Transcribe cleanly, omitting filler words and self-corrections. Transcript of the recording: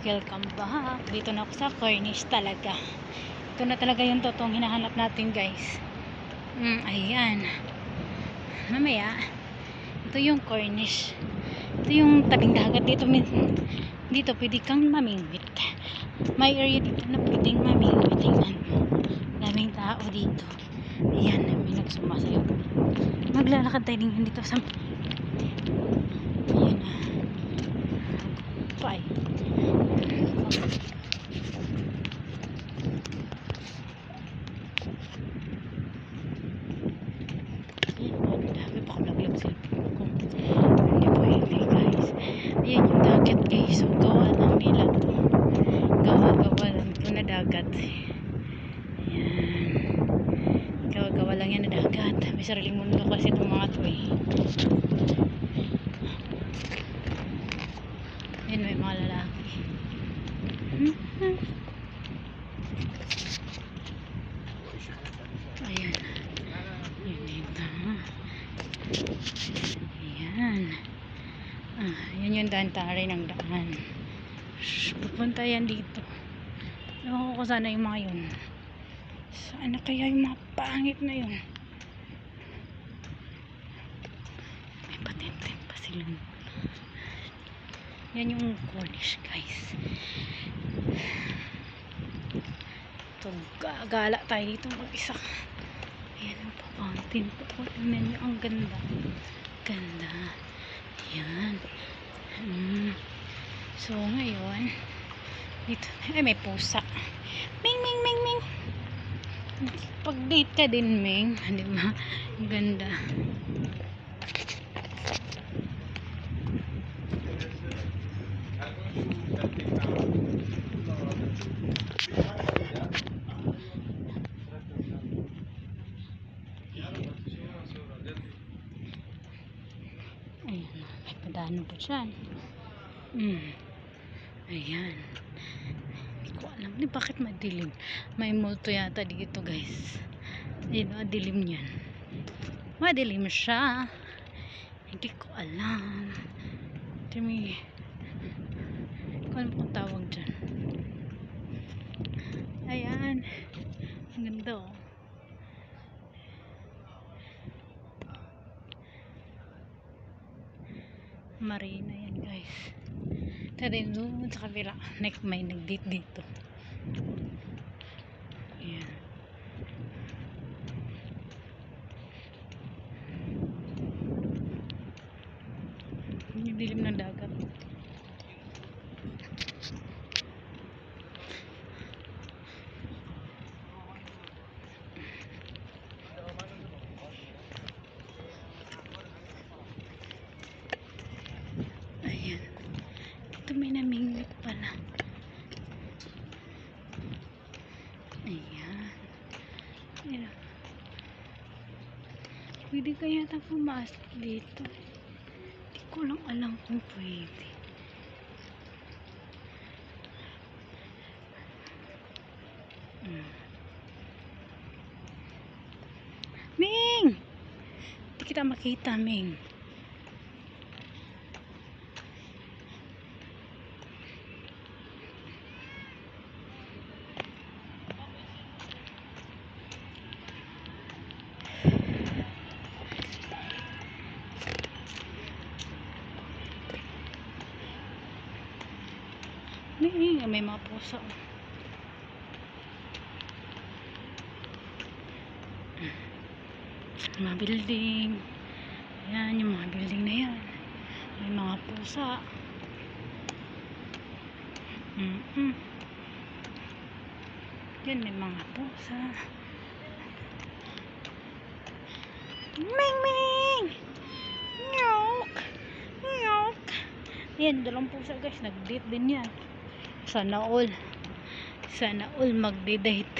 Welcome back. Dito na ako sa Cornish talaga. Ito na talaga yung totoong hinahanap natin, guys. Ayan. Mamaya, ito yung Cornish. Ito yung tabing dagat dito. Dito pwede kang mamingwit. May area dito na pwedeng mamingwit. Tingnan mo. Daming tao dito. Ayan, may nagsumasayo. Maglalakad tayo din dito sa... Ayan na. Bye. Dami pa ako naglag cellphone ko. Hindi pwede, guys. Ayan yung dagat, guys. So, gawa lang nila to. Gawa lang ito na dagat. Ayan. Gawa lang yan na dagat. May sariling mundo kasi itong mga to eh. Ayan, may mga lalaki. Ayan. Yun dito. Ayan. Yan yung daan-taray ng daan. Pupunta yan dito. Ewan ko sana yung mga yun. Sana kaya yung mga pangit na yun. May patent pa silang. Yan yung Cornish, guys. So, gala tayo dito mag-isa. Ayan ang pa-fountain po. Tingnan nyo, ang ganda. Ganda. Ayan. So, ngayon, dito, ay may pusa. Ming, ming, ming, ming. Pag-date ka din, Ming. Di ba? Ang ganda. Ayan, may padaanan pa dyan. Ayan. Hindi ko alam ni bakit madilim. May multo yata dito, guys. Ayan, madilim yan. Madilim siya. Hindi ko alam. Hindi ko alam kung tawag dyan. Ayan. Ang ganda, oh. Marina yan, guys. Tara doon sa kabila. May nag-date dito. Ayan. Yung dilim ng dagat. Ayan. Ito may namingwit pala. Ayan. Ayan. Pwede kaya tayo pumasok dito. Hindi ko lang alam kung pwede. Ming! Hindi kita makita, Ming. May mga pusa. Mga building. Ayan, yung mga building na yan. May mga pusa. Yan, may mga pusa. Ming, ming! Nyok! Nyok! Ayan, dalawang pusa, guys. Nag-date din yan. Sana all mag-date